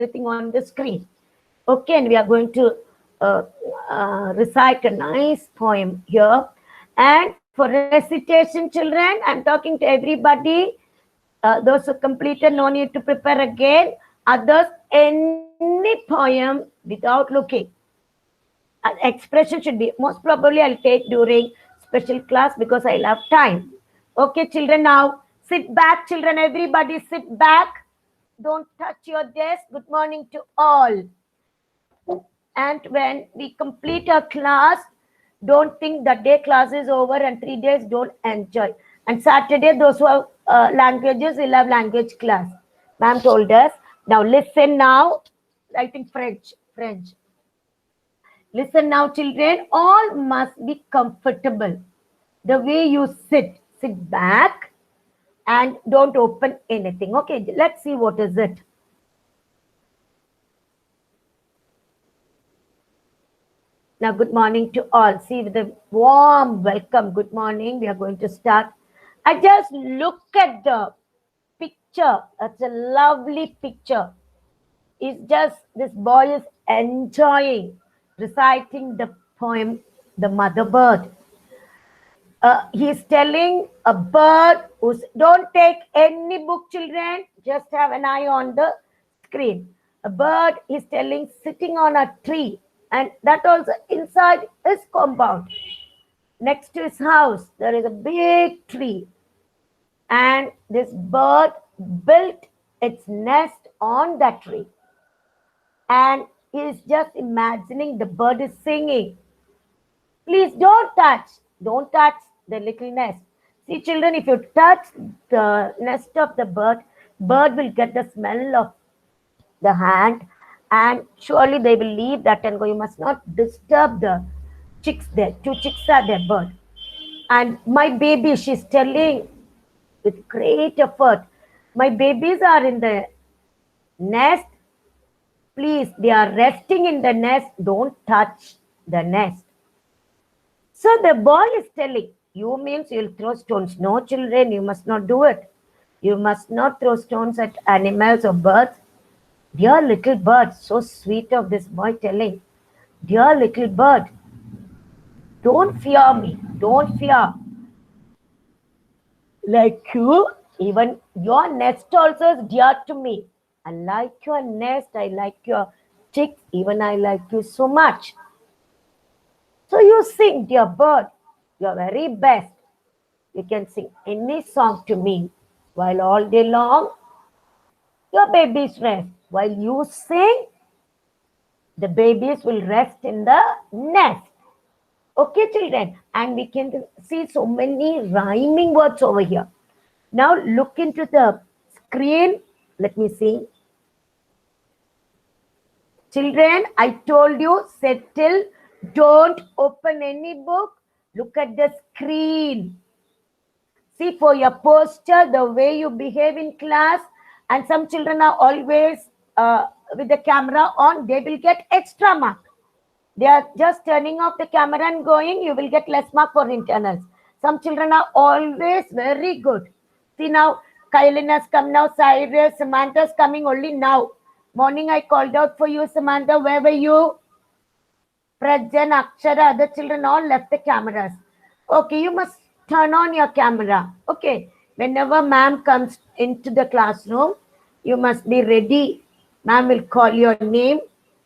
everything on the screen. Okay, and we are going to recite a nice poem here. And for recitation, children, I'm talking to everybody. Those who completed, no need to prepare again. Others, any poem without looking. Expression should be, most probably I'll take during special class because I'll have time. Okay, children, now sit back, children, everybody sit back. Don't touch your desk. Good morning to all. And when we complete our class, don't think that day class is over and 3 days don't enjoy. And Saturday, those who have languages will have language class. Ma'am told us. Now listen now. I think French. Listen now, children. All must be comfortable. The way you sit back and don't open anything. Okay, let's see what is it. Now, good morning to all. See, with a warm welcome, good morning. We are going to start. I just look at the picture. That's a lovely picture. It's just this boy is enjoying reciting the poem, The Mother Bird. He's telling a bird who's, don't take any book, children, just have an eye on the screen. A bird is telling sitting on a tree, and that also inside his compound. Next to his house, there is a big tree, and this bird built its nest on that tree. And he's just imagining the bird is singing. Please don't touch the little nest. See, children, if you touch the nest of the bird will get the smell of the hand, and surely they will leave that and go. You must not disturb the chicks there. 2 chicks are there, bird. And my baby, she's telling with great effort, my babies are in the nest. Please, they are resting in the nest. Don't touch the nest. So the boy is telling, you means you'll throw stones. No, children, you must not do it. You must not throw stones at animals or birds. Dear little bird, so sweet of this boy telling, dear little bird, don't fear me, don't fear. Like you, even your nest also is dear to me. I like your nest, I like your chicks, even I like you so much. So you sing, dear bird, your very best. You can sing any song to me while all day long your babies rest. While you sing, the babies will rest in the nest. Okay, children? And we can see so many rhyming words over here. Now look into the screen. Let me see. Children, I told you, settle. Don't open any book. Look at the screen. See, for your posture, the way you behave in class, and some children are always with the camera on, they will get extra mark. They are just turning off the camera and going, you will get less mark for internals. Some children are always very good. See now, Kailin has come now, Cyrus, Samantha's coming only now. Morning I called out for you, Samantha, where were you? Prajan, Akshara, other children all left the cameras. Okay, you must turn on your camera. Okay, whenever ma'am comes into the classroom, you must be ready. Ma'am will call your name.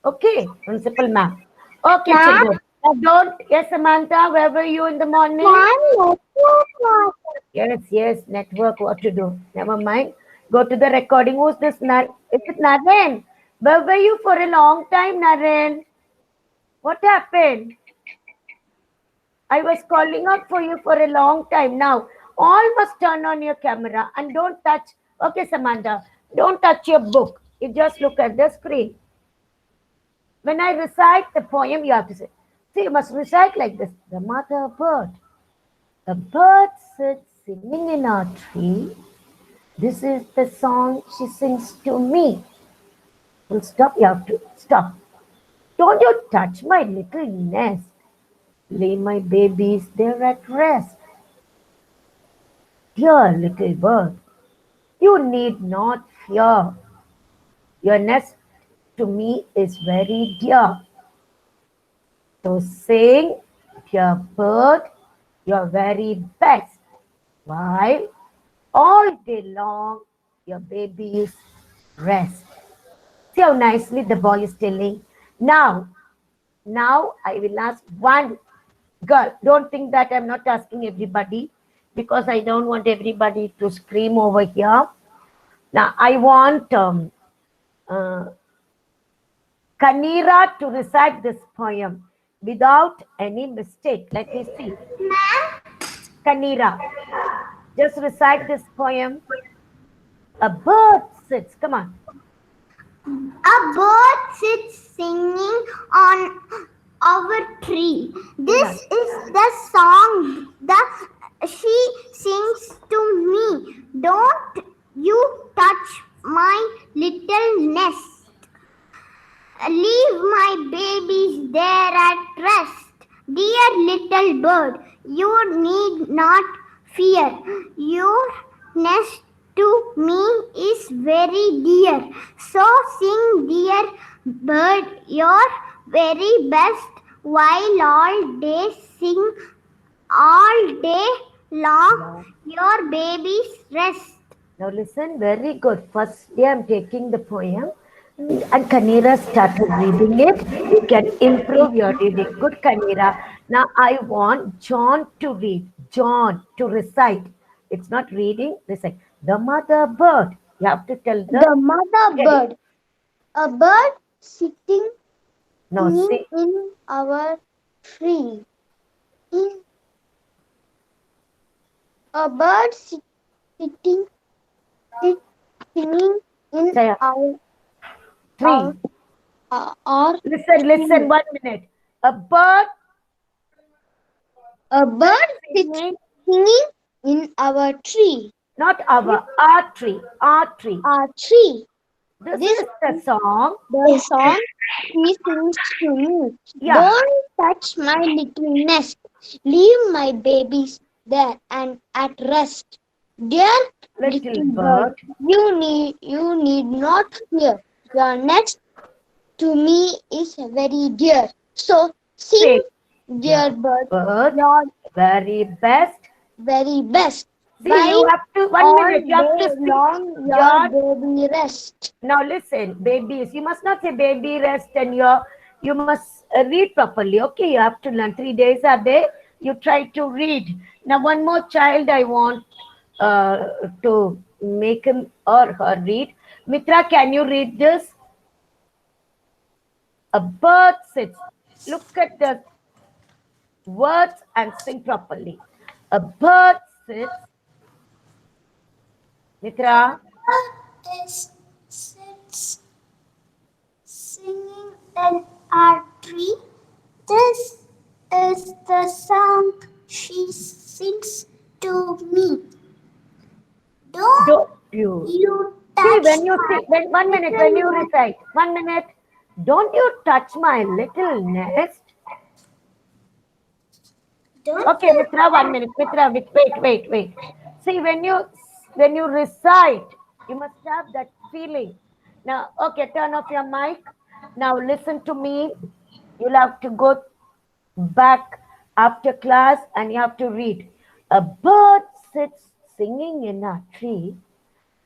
Okay, principal ma'am. Okay, Ma'am? children. Now don't, yes, Samantha, where were you in the morning? Yes, network, what to do? Never mind. Go to the recording. Who's this? Is it Naren? Where were you for a long time, Naren? What happened? I was calling out for you for a long time now. All must turn on your camera and don't touch. Okay, Samantha, don't touch your book. You just look at the screen. When I recite the poem, you have to say, see, you must recite like this. The mother bird. A bird sits singing in our tree. This is the song she sings to me. Well, stop. You have to stop. Don't you touch my little nest. Lay my babies there at rest. Dear little bird, you need not fear. Your nest to me is very dear. So sing, dear bird, your very best, while all day long your babies rest. See how nicely the boy is telling. Now I will ask one girl. Don't think that I'm not asking everybody, because I don't want everybody to scream over here. Now I want uh, Kanira to recite this poem without any mistake. Let me see. Kanira, just recite this poem. A bird sits. Come on. A bird sits singing on our tree. This is the song that she sings to me. Don't you touch my little nest. Leave my babies there at rest. Dear little bird, you need not fear. Your nest to me is very dear. So sing, dear bird, your very best, while all day long your babies rest. Now listen, very good. First day I'm taking the poem and Kanira started reading it. You can improve your reading. Good, Kanira. Now I want John to read. John to recite. It's not reading, recite. The mother bird. You have to tell The mother bird, a bird sitting No, see. in our tree. A bird sitting singing in Say, our tree. or Listen, 1 minute. A bird a bird singing in our tree. not our tree. Our tree. Our tree. This is the song. The song he sings to me. Yeah. Don't touch my little nest. Leave my babies there and at rest. Dear Little bird. you need not fear. Your nest to me is very dear. So sing, dear bird, your very best. very best. See, you have to 1 minute. You have to sing. Your baby rest. Now listen, babies. You must not say baby rest, and you must read properly. Okay, you have to learn. 3 days are there. You try to read. Now one more child I want to make him or her read. Mitra, can you read this? A bird sits. Look at the words and sing properly. A bird sits. Mitra? Sits singing in our tree. This is the song she sings to me. Don't you see when you sing, 1 minute when you recite, 1 minute. Don't you touch my little nest? Okay, Mitra, 1 minute. Mitra, wait. See, when you recite, you must have that feeling. Now, okay, turn off your mic. Now listen to me. You'll have to go back after class and you have to read. A bird sits singing in a tree.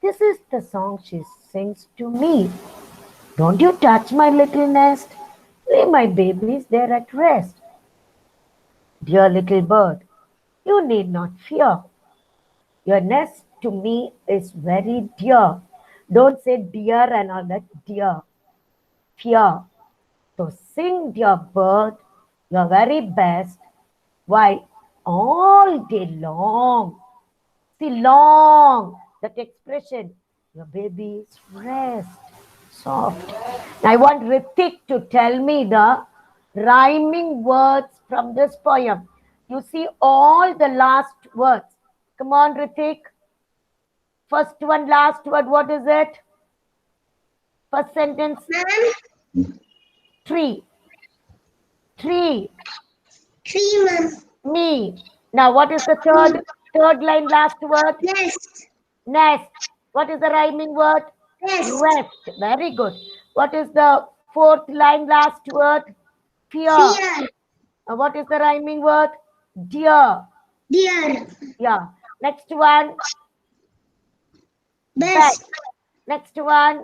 This is the song she sings to me. Don't you touch my little nest. Leave my babies there at rest. Dear little bird, you need not fear. Your nest to me is very dear. Don't say dear and all that, dear. Fear. So sing, dear bird, your very best, while all day long, see long, that expression, your babies rest, soft. I want Ritik to tell me the rhyming words from this poem. You see all the last words. Come on, Ritik. First one, last word, what is it? First sentence. Tree. Tree. Tree, ma'am. Me. Now, what is the third line, last word? Nest. Nest. What is the rhyming word? Rest. Rest. Very good. What is the fourth line, last word? Fear. Fear. What is the rhyming word? Dear. Dear. Yeah. Next one. Best. Next one.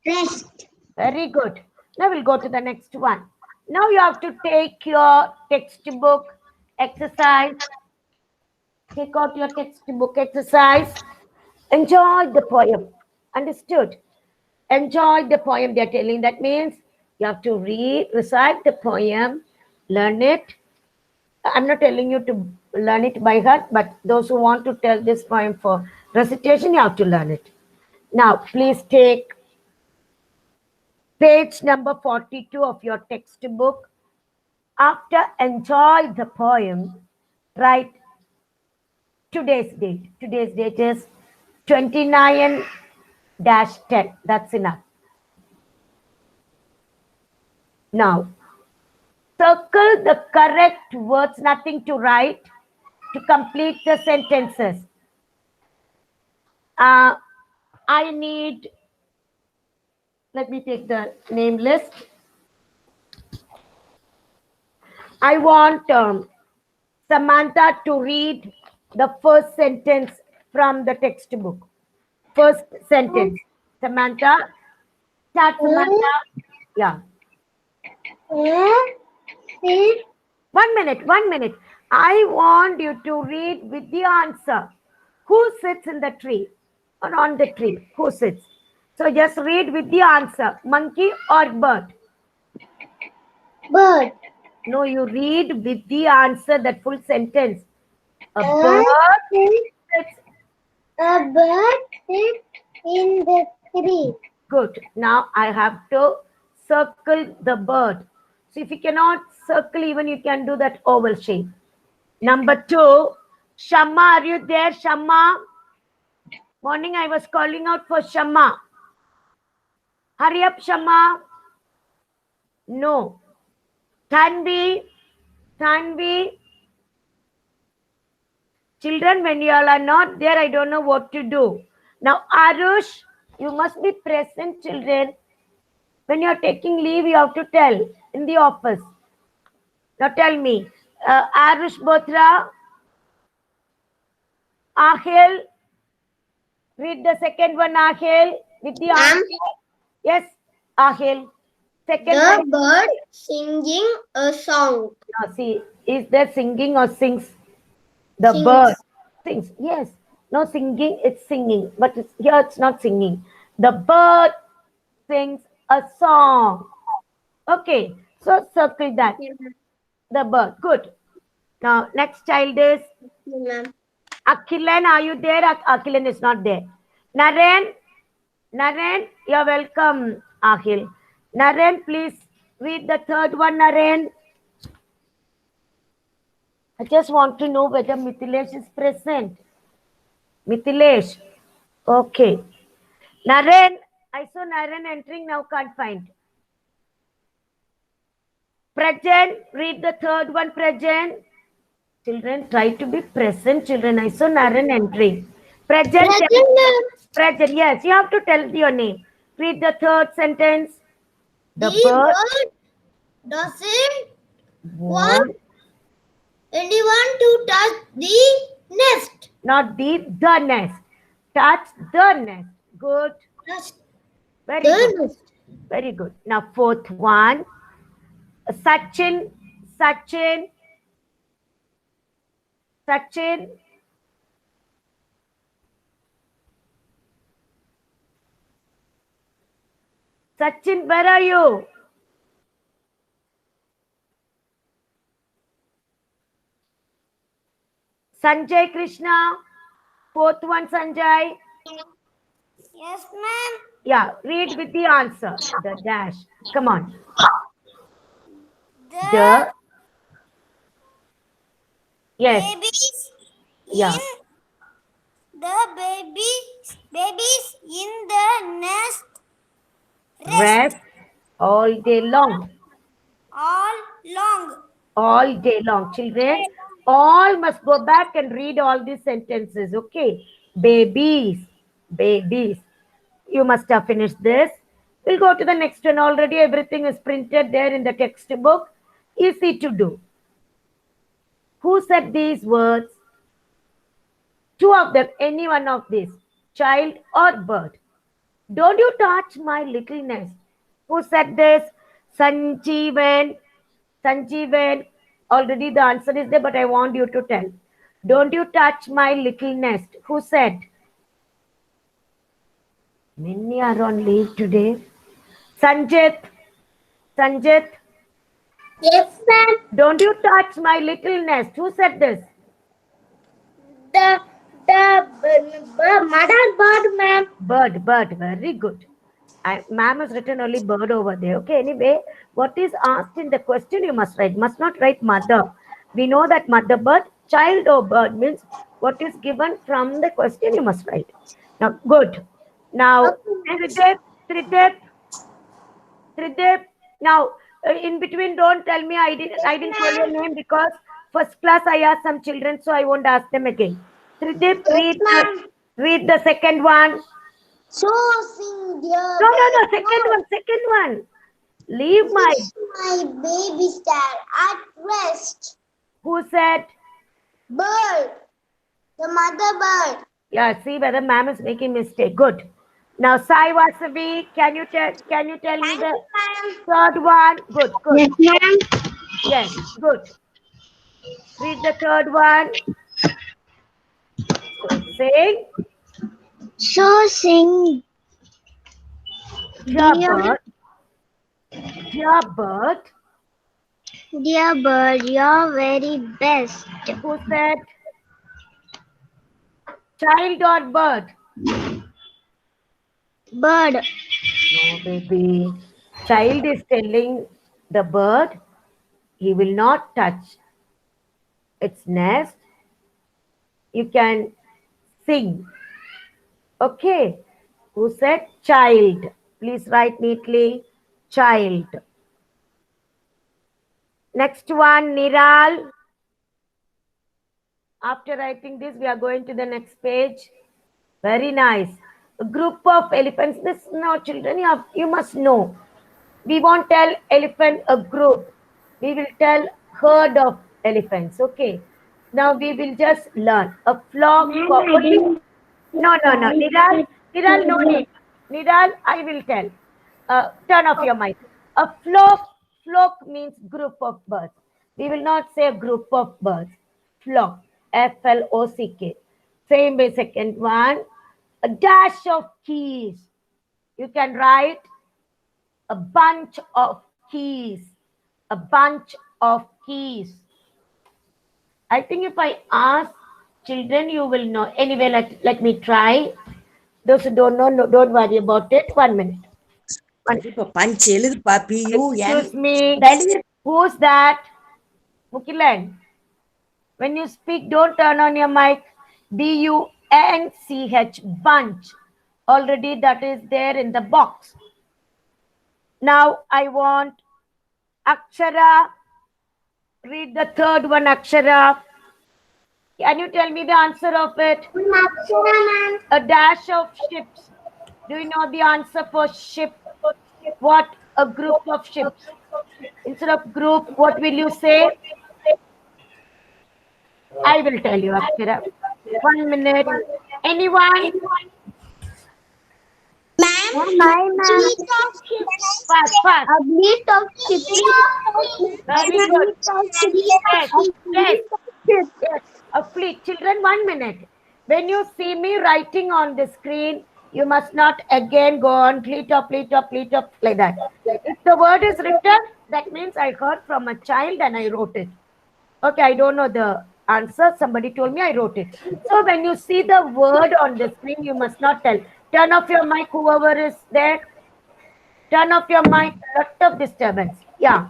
Rest. Very good. Now we'll go to the next one. Now you have to take your textbook exercise. Take out your textbook exercise. Enjoy the poem. Understood? Enjoy the poem they're telling. That means you have to recite the poem, learn it. I'm not telling you to learn it by heart, but those who want to tell this poem for recitation, you have to learn it. Now, please take page number 42 of your textbook. After enjoy the poem, write today's date. Today's date is 29-10. That's enough. Now, circle the correct words, nothing to write, to complete the sentences. I need, let me take the name list. I want Samantha to read the first sentence from the textbook. First sentence. Samantha. Start, Samantha. Yeah. 1 minute, 1 minute. I want you to read with the answer. Who sits in the tree or on the tree? Who sits? So just read with the answer. Monkey or bird? Bird. No, you read with the answer, that full sentence. A bird sits. A bird sits in the tree. Good. Now I have to circle the bird. So if you cannot circle, even you can do that oval shape. Number 2, Shamma, are you there, Shamma? Morning, I was calling out for Shamma. Hurry up, Shamma. No. Tanvi. Children, when you all are not there, I don't know what to do. Now, Arush, you must be present, children. When you are taking leave, you have to tell in the office. Now tell me, Arush Bothra, Ahil, read the second one, Ahil, with the answer. Yes, Ahil. Second The one. bird singing a song. Now see, is there singing or sings? The Sings. bird sings. Yes. No singing, it's singing. But here it's not singing. The bird sings a song. Okay. So circle that. The bird. Good. Now next child is Akhilan. Are you there? Akhilan is not there. Naren, you're welcome, Akhil. Naren, please read the third one, Naren. I just want to know whether Mithilesh is present. Mithilesh. Okay. Naren, I saw Naren entering, now can't find. Prajan, read the third one, Prajan. Children, try to be present, children. I saw Naren entering. Prajan, yes, you have to tell your name. Read the third sentence. The bird doesn't want anyone to touch the nest. Not the nest. Touch the nest. Good. Very good. Very good. Now fourth one. Sachin. Sachin, where are you? Sanjay Krishna. Fourth one, Sanjay. Yes, ma'am. Yeah, read with the answer. The dash. Come on. The yes. Babies Yeah. Babies in the nest Rest all day long. All day long. Children, all must go back and read all these sentences. Okay. Babies. You must have finished this. We'll go to the next one. Already everything is printed there in the textbook. Easy to do. Who said these words? Two of them, any one of these, child or bird. Don't you touch my little nest. Who said this? Sanjeevan. Sanjeevan. Already the answer is there, but I want you to tell. Don't you touch my little nest. Who said? Many are on leave today. Sanjit. Sanjit. Yes, ma'am. Don't you touch my little nest. Who said this? The mother bird, ma'am. Bird, bird. Very good. Ma'am has written only bird over there. Okay, anyway, what is asked in the question you must write. Must not write mother. We know that mother bird, child or bird means what is given from the question you must write. Now, good. Now, Tridep. Now, in between, don't tell me I didn't call your name because first class I asked some children, so I won't ask them again. Tridep, read the second one. So sing dear. No, second one. Leave my baby star at rest. Who said? Bird. The mother bird. Yeah, see whether ma'am is making mistake. Good. Now, Sai Vasavi, can you tell me the third one? Good. Yes, ma'am. Yes, good. Read the third one. So, sing. So sing. Dear bird. Dear bird. Dear bird, your very best. Who said? Child or bird? Bird. No, baby. Child is telling the bird he will not touch its nest. You can sing. Okay. Who said? Child. Please write neatly. Child. Next one, Niral. After writing this, we are going to the next page. Very nice. A group of elephants. This now, children, you must know. We won't tell elephant a group. We will tell herd of elephants. Okay. Now we will just learn. A flock. No. Niral, no need. Niral, I will tell. Turn off your mic. A flock means group of birds. We will not say a group of birds. Flock. Flock. Same way, second one. A dash of keys. You can write a bunch of keys. A bunch of keys. I think if I ask children, you will know. Anyway, let me try. Those who don't know, no, don't worry about it. 1 minute. Excuse me. Who's that? Mukilan. When you speak, don't turn on your mic. bunch. Bunch. Already that is there in the box. Now I want Akshara. Read the third one, Akshara. Can you tell me the answer of it? A dash of ships. Do you know the answer for ship? What? A group of ships. Instead of group, what will you say? I will tell you, Akshara. 1 minute. Anyone? Ma'am, Fast. a fleet of ships. Very good. Yes. A fleet. Children, 1 minute. When you see me writing on the screen, you must not again go on fleet of like that. If the word is written, that means I heard from a child and I wrote it. Okay, I don't know the answer. Somebody told me I wrote it. So when you see the word on the screen, you must not tell. Turn off your mic, whoever is there. Turn off your mic. Lot of disturbance. Yeah.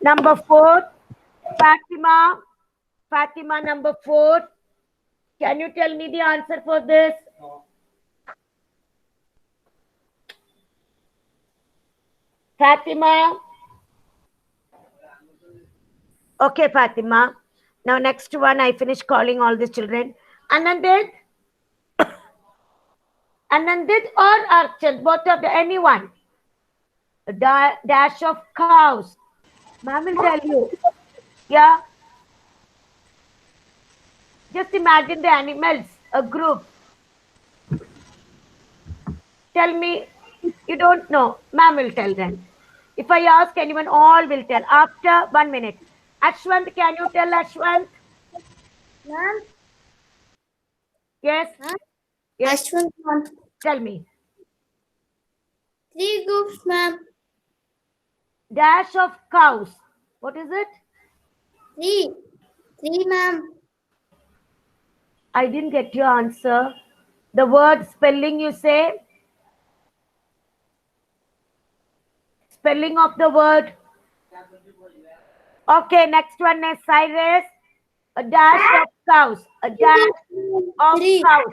Number 4, Fatima. Fatima, number 4. Can you tell me the answer for this? Fatima. Okay, Fatima. Now next one, I finish calling all the children. Anandit. Anandit or Archit, both of them, anyone. A dash of cows. Ma'am will tell you. Yeah. Just imagine the animals, a group. Tell me, you don't know. Ma'am will tell them. If I ask anyone, all will tell. After 1 minute. Ashwant, can you tell Ashwant? Ma'am, Yes. ma'am. Yes. Ashwin, ma'am. Tell me. 3 groups, ma'am. Dash of cows. What is it? 3. 3, ma'am. I didn't get your answer. The word spelling you say? Spelling of the word. Okay, next one is Cyrus. A dash of cows. A dash of 3. cows.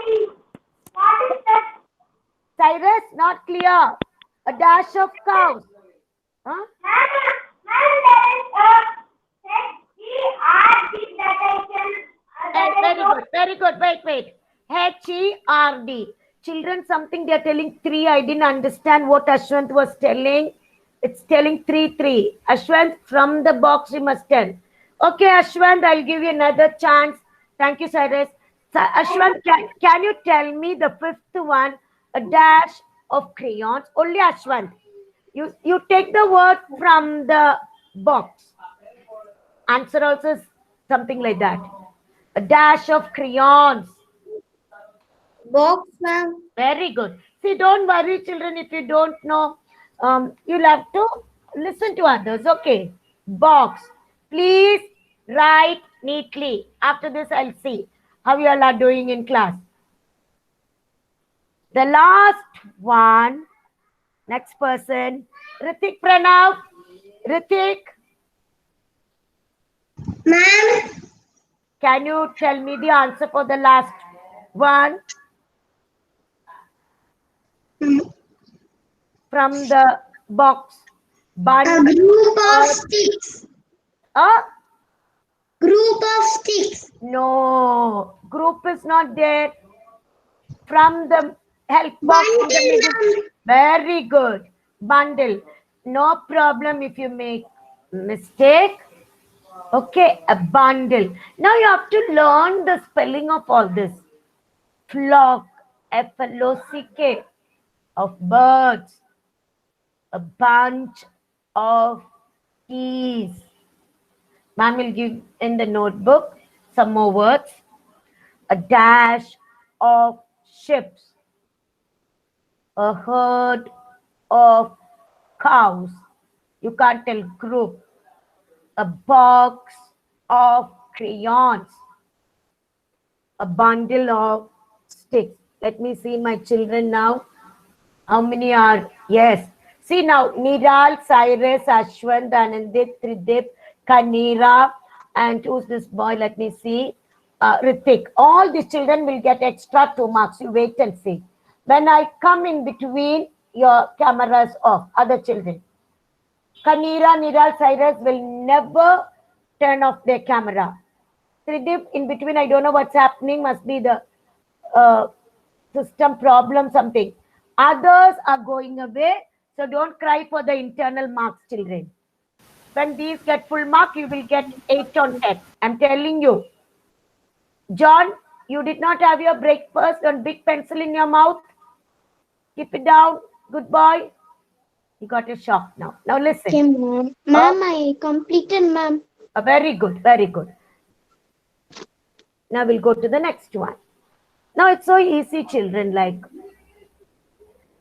3. Cyrus, not clear. A dash of cows. Huh? Very good, very good. Wait. HERD. Children, something they're telling 3. I didn't understand what Ashwant was telling. It's telling 3. Ashwant, from the box you must tell. Okay, Ashwant, I'll give you another chance. Thank you, Cyrus. Ashwant, can you tell me the fifth one? A dash of crayons. Only Ashwant. You take the word from the box. Answer also is something like that. A dash of crayons. Box, ma'am. Very good. See, don't worry, children, if you don't know. You'll have to listen to others. Okay. Box. Please write neatly. After this, I'll see how you all are doing in class. The last one. Next person. Ritik Pranav. Ritik, Ma'am. can you tell me the answer for the last one? From the box. A group of sticks. A Group of sticks. no, group is not there. From the help box in the middle. Very good. Bundle. No problem if you make mistake. Okay, a bundle. Now you have to learn the spelling of all this. Flock, Flock, of birds. A bunch of keys. Ma'am will give in the notebook some more words. A dash of ships. A herd of cows. You can't tell group. A box of crayons. A bundle of sticks. Let me see my children now. How many are? Yes. See now, Niral, Cyrus, Ashwant, Anandit, Tridip, Kanira, and who's this boy? Let me see. Ritik. All these children will get extra 2 marks. You wait and see. When I come in between, your cameras off. Other children. Kanira, Niral, Cyrus will never turn off their camera. Tridip, in between, I don't know what's happening. Must be the system problem, something. Others are going away. So don't cry for the internal marks, children. When these get full mark, you will get 8 on 10. I'm telling you. John, you did not have your breakfast on big pencil in your mouth. Keep it down. Good boy. You got a shock now. Now listen. Okay, ma'am. Ma'am, I completed, ma'am. Very good. Very good. Now we'll go to the next one. Now it's so easy, children. Like,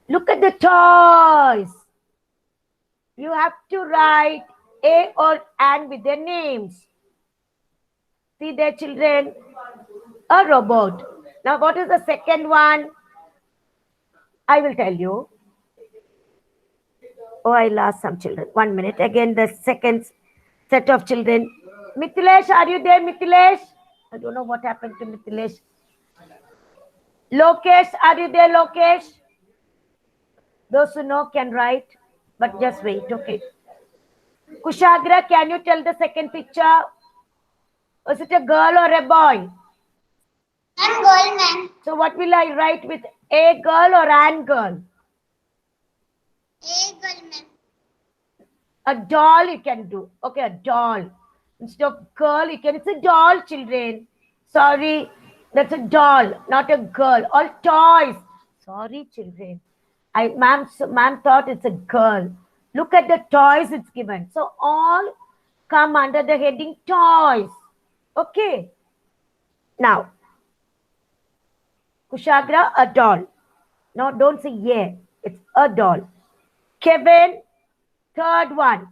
look at the toys. You have to write A or and with their names. See there, children. A robot. Now, what is the second one? I will tell you. Oh, I lost some children. 1 minute. Again, the second set of children. Mithilesh, are you there, Mithilesh? I don't know what happened to Mithilesh. Lokesh, are you there, Lokesh? Those who know can write, but just wait, okay. Kushagra, can you tell the second picture? Was it a girl or a boy? And girl, ma'am. So what will I write with a girl or an girl? A girl, ma'am. A doll you can do. Okay, a doll. Instead of girl, you can, it's a doll, children. Sorry, that's a doll, not a girl. All toys. Sorry, children. Ma'am thought it's a girl. Look at the toys it's given. So all come under the heading toys. Okay. Now, Kushagra, a doll. No, don't say yeah. It's a doll. Kevin, third one.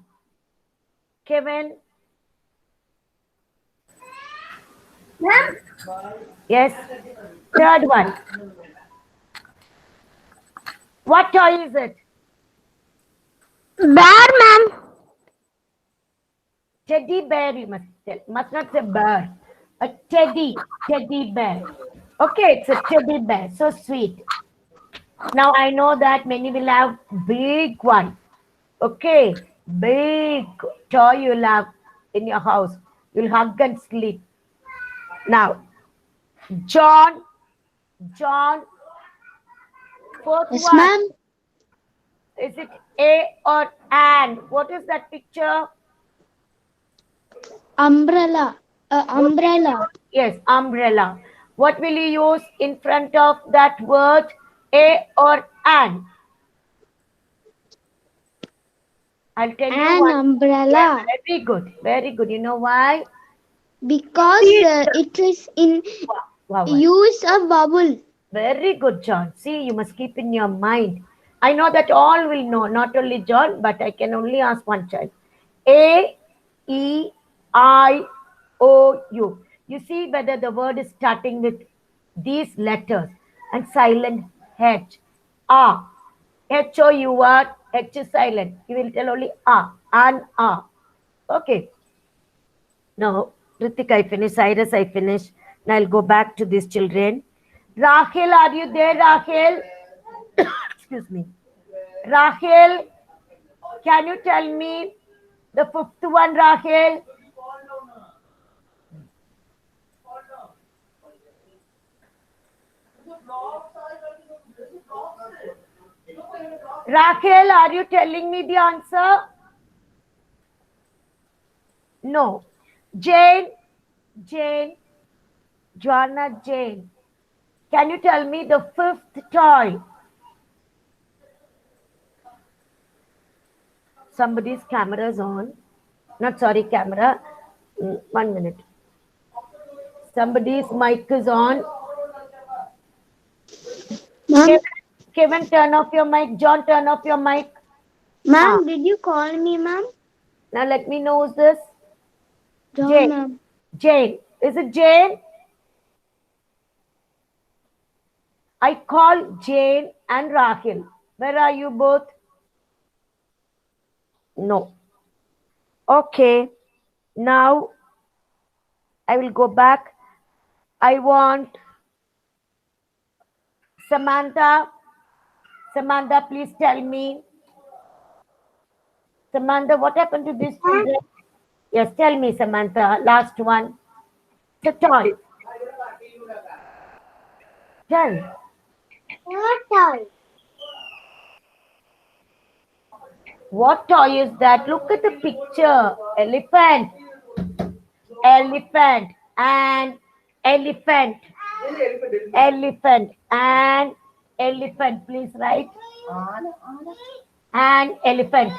Kevin. Ma'am. Yes. Third one. What toy is it? Bear, ma'am. Teddy bear, you must tell. Must not say bear. A teddy bear. Okay, it's a teddy bear. So sweet. Now I know that many will have big one. Okay, big toy you'll have in your house. You'll hug and sleep. Now, John, fourth Yes, one. ma'am. Is it A or an? What is that picture? Umbrella. Umbrella. Yes, umbrella. What will you use in front of that word A or an? I'll tell you An one. umbrella. Yeah, very good, very good. You know why? Because it is in Wow. use a vowel. Very good, John. See, you must keep in your mind. I know that all will know, not only John, but I can only ask one child. A, E, I, O, U. You see whether the word is starting with these letters and silent H. A. H O U R, H is silent. You will tell only A, an A. Okay. Now, Ritik, I finish. Cyrus, I finish. Now I'll go back to these children. Rahel, are you there, Rahel? Excuse me. Rahel, can you tell me the fifth one, Rahel? Rahel, are you telling me the answer? No. Jane, Joanna, Jane. Can you tell me the fifth toy? Somebody's camera is on. Not sorry, camera. 1 minute. Somebody's mic is on. Ma'am, Kevin, turn off your mic. John, turn off your mic. ma'am, did you call me, ma'am? Now let me know who's this. John, Jane. ma'am. Jane. Is it Jane? I call Jane and Rahel. Where are you both? No. Okay. Now I will go back. I want Samantha. Samantha, please tell me. Samantha, what happened to this children? Yes, tell me, Samantha. Last one. The toy. Tell. What toy? What toy is that? Look at the picture. Elephant. Elephant. And elephant. Elephant. And elephant. Please write. And elephant.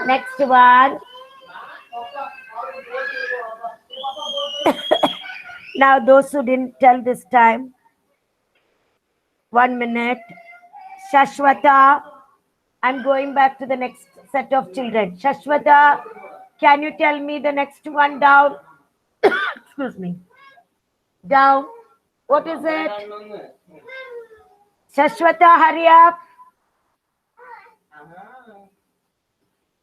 Next one. Now, those who didn't tell this time, 1 minute. Shashwata, I'm going back to the next set of children. Shashwata, can you tell me the next one down? Excuse me. Down. What is it? Shashwata, hurry up.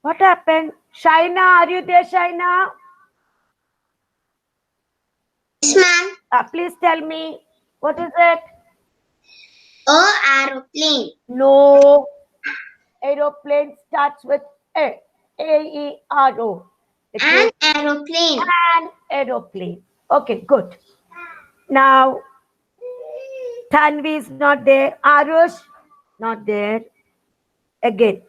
What happened? Shaina, are you there, Shaina? Yes, ma'am. Please tell me. What is it? Aeroplane. No. Aeroplane starts with A. A-E-R-O. An aeroplane. An aeroplane. Okay, good. Now, Tanvi is not there. Arush, not there. Again.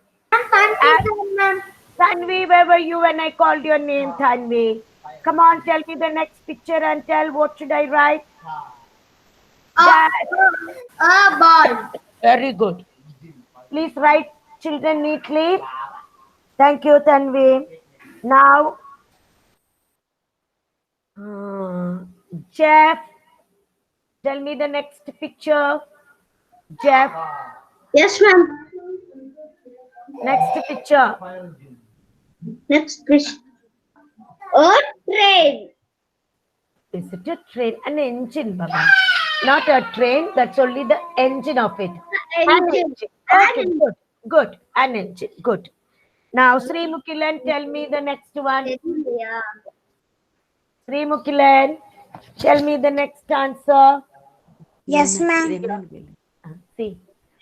Tanvi, where were you when I called your name, Tanvi? Come on, tell me the next picture and tell what should I write. That. A ball. Very good. Please write children neatly. Thank you, Tanvi. Now, Jeff, tell me the next picture. Jeff, Yes, ma'am. next picture. Next question. A train. Is it a train? An engine, Baba. Not a train, that's only the engine of it. An engine. Okay, good. Good. An engine. Good. Now, Sri Mukilan, tell me the next one. Yeah. Sri Mukilan, tell me the next answer. Yes, ma'am. See,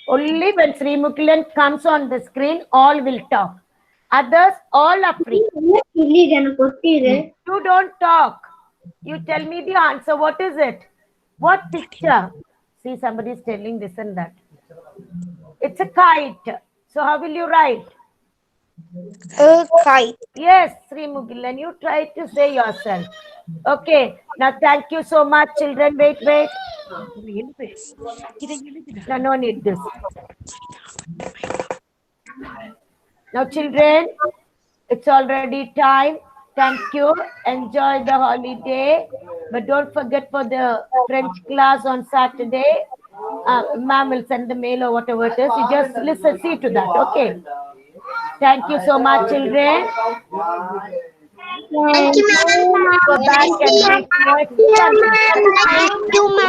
only when Sri Mukilan comes on the screen, all will talk. Others, all are free. You don't talk. You tell me the answer. What is it? What picture? See, somebody is telling this and that. It's a kite. So how will you write? A kite. Yes, Sri Mugilan, you try to say yourself. Okay. Now, thank you so much, children. Wait. No need this. Now, children, it's already time. Thank you. Enjoy the holiday. But don't forget for the French class on Saturday. Ma'am will send the mail or whatever it is. You just listen, see to that. Okay. Thank you so much, children. Thank you, ma'am. Go back and make notes. Thank you, ma'am.